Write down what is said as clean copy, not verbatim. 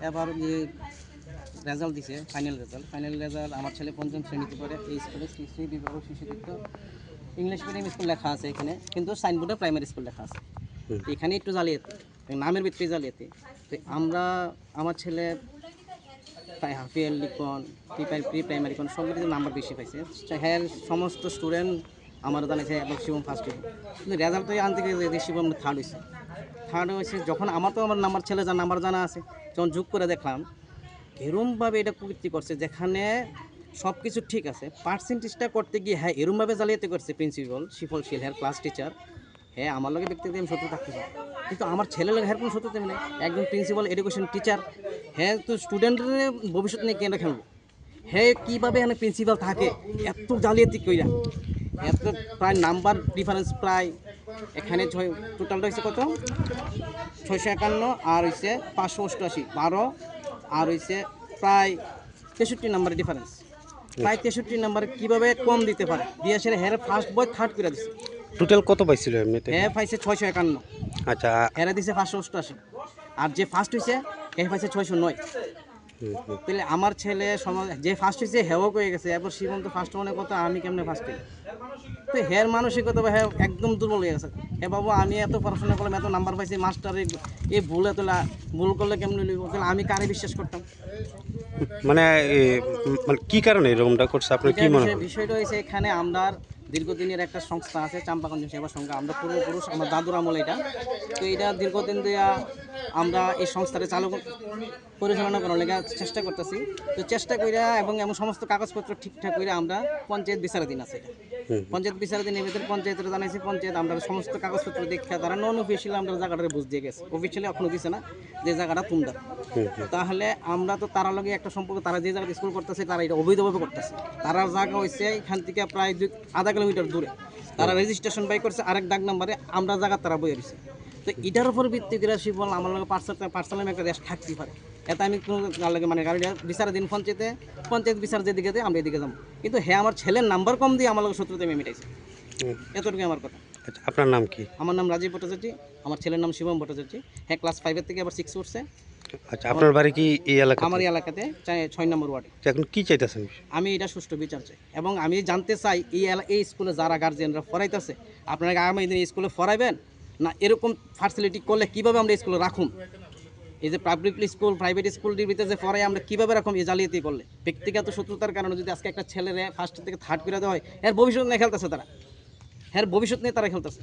এবার যে রেজাল্ট দিছে ফাইনাল রেজাল্ট আমার ছেলে পঞ্চম শ্রেণীতে পড়ে এই স্কুলে শ্রী শ্রী বিবাহ শিশুতীর্থ ইংলিশ মিডিয়াম স্কুল লেখা আছে এখানে, কিন্তু সাইনবোর্ডে প্রাইমারি স্কুল লেখা আছে। এখানে একটু জালিয়াতি, নামের ভিতরে জালিয়াতি। তো আমার ছেলে হাফিয়ার লিখন প্রি প্রাইমারি কোন সব কিছু নাম্বার বেশি পাইছে। হ্যাঁ, সমস্ত স্টুডেন্ট আমার জানাইছে এবং শিবম ফার্স্ট হয়েছে, কিন্তু রেজাল্ট তো আনতে গিয়ে শিবম থার্ড হয়েছে। যখন আমার নাম্বার ছেলে যার নাম্বার জানা আছে, যখন যোগ করে দেখলাম এরমভাবে এটা কুকৃতি করছে, যেখানে সব কিছু ঠিক আছে, পার্সেন্টেজটা করতে গিয়ে হ্যাঁ এরমভাবে জালিয়াতি করছে প্রিন্সিপাল শিফল হ্যাঁ ক্লাস টিচার। হ্যাঁ আমার লগে ব্যক্তিগত আমি শত্রু থাকতে চাই, কিন্তু আমার ছেলের লগে হ্যাঁ কোনো শত্রু তেমনি একজন প্রিন্সিপাল এডুকেশন টিচার। হ্যাঁ তো স্টুডেন্টের ভবিষ্যৎ নিয়ে কেন খেলবো? হ্যাঁ কীভাবে এখানে প্রিন্সিপাল থাকে এত জালিয়াতি কইরা, এত প্রায় নাম্বার ডিফারেন্স প্রায় এখানে টোটালটা হয়েছে কত 651 আর হয়েছে 588 12 আর হয়েছে প্রায় 63 নাম্বারের ডিফারেন্স। প্রায় 63 নাম্বার কীভাবে কম দিতে পারে দিয়ে আসলে হ্যাঁ ফার্স্ট বয় থার্ড করে দিচ্ছে। টোটাল কত পাইছিল এমনিতে? হ্যাঁ পাইছে 651। আচ্ছা, হ্যাঁ দিছে 588, আর যে ফার্স্ট হয়েছে হ্যাঁ পাইছে 609। তাহলে আমার ছেলে যে ফার্স্ট হয়েছে হেও হয়ে গেছে, এরপর শিবম তো ফার্স্ট মনে কথা আমি কেমনে ফার্স্ট হই? তো হের মানসিকতা হ্যাঁ একদম দুর্বল হয়ে গেছে। হ্যাঁ বাবু আমি এত পড়াশোনা করলাম, এত নাম্বার পাইছি, মাস্টার এই ভুল ভুল করলে কেমনে লিখব? তাহলে আমি কারে বিশ্বাস করতাম? মানে মানে কি কারণে এরকমটা করছে আপনার কি মনে হয়? বিষয়টা হয়েছে এখানে আমরা দীর্ঘদিনের একটা সংস্থা আছে চাম্পাগঞ্জ সেবা সংঘ, আমরা পূর্বপুরুষ আমার দাদুর আমল এটা। তো এটা দীর্ঘদিন দেওয়া আমরা এই সংস্থাটা চালু পরিচালনা করার লেগে চেষ্টা করতেছি। তো চেষ্টা কইরা এবং এমন সমস্ত কাগজপত্র ঠিকঠাক করে আমরা পঞ্চায়েত বিচারাধীন আছে এটা। পঞ্চায়েত বিচারাধীন এর ভিতরে পঞ্চায়েতের জানাইছি, পঞ্চায়েত আমরা সমস্ত কাগজপত্র দেখে তারা নন অফিসিয়ালি আমরা জায়গাটা বুঝ দিয়ে গেছে, অফিসিয়ালি এখনো দিছে না যে জায়গাটা তোমরা। তাহলে আমরা তো তারা লগে একটা সম্পর্ক, তারা যে জায়গায় স্কুল করতেছে তারা এটা অবৈধভাবে করতেছে। তারা জায়গা হয়েছে এখান থেকে প্রায় আধা কিলোমিটার দূরে, তারা রেজিস্ট্রেশন বাই করছে আরেক ডাক নাম্বারে, আমরা জায়গা তারা বয়ে দিছে। তো এটার উপর ভিত্তি করে বল আমার লগে পার্সোনাল একটা দেশ থাকতেই পারে, এতে আমি কোনো লাগে মানে গাড়িটা বিচারাধীন পঞ্চায়েত বিচার যেদিকে দেয় আমরা এদিকে যাবো। কিন্তু হ্যাঁ আমার ছেলের নাম্বার কম দিয়ে আমার লগে শত্রুতা আমি মিটাইছে, এতটুকু আমার কথা। আচ্ছা, আপনার নাম কি? আমার নাম রাজীব ভট্টাচার্য, আমার ছেলের নাম শিবম ভট্টাচার্য। হ্যাঁ ক্লাস 5 থেকে আবার 6 উঠছে। আচ্ছা, আপনার বাড়ি কি এই এলাকা? আমার এই এলাকাতে 6 নম্বর ওয়ার্ডে। এখন কি চাইতেছেন? আমি এটা সুষ্ঠু বিচার চাই এবং আমি জানতে চাই এই স্কুলে যারা গার্জিয়ানরা পড়াইতেছে, আপনারা আগামী দিনে স্কুলে পড়াইবেন না এরকম ফ্যাসিলিটি করলে কীভাবে আমরা স্কুলে রাখুন? এই যে পাবলিক স্কুল প্রাইভেট স্কুলটির ভিতরে যে পড়াই আমরা কীভাবে রাখুন? এই জালিয়াতি করলে ব্যক্তিগত শত্রুতার কারণে যদি আজকে একটা ছেলেরে ফার্স্ট থেকে থার্ড করে দেওয়া হয়, এর ভবিষ্যৎ নিয়ে খেলতেছে তারা, হ্যাঁ ভবিষ্যৎ নিয়ে তারা খেলতেছে।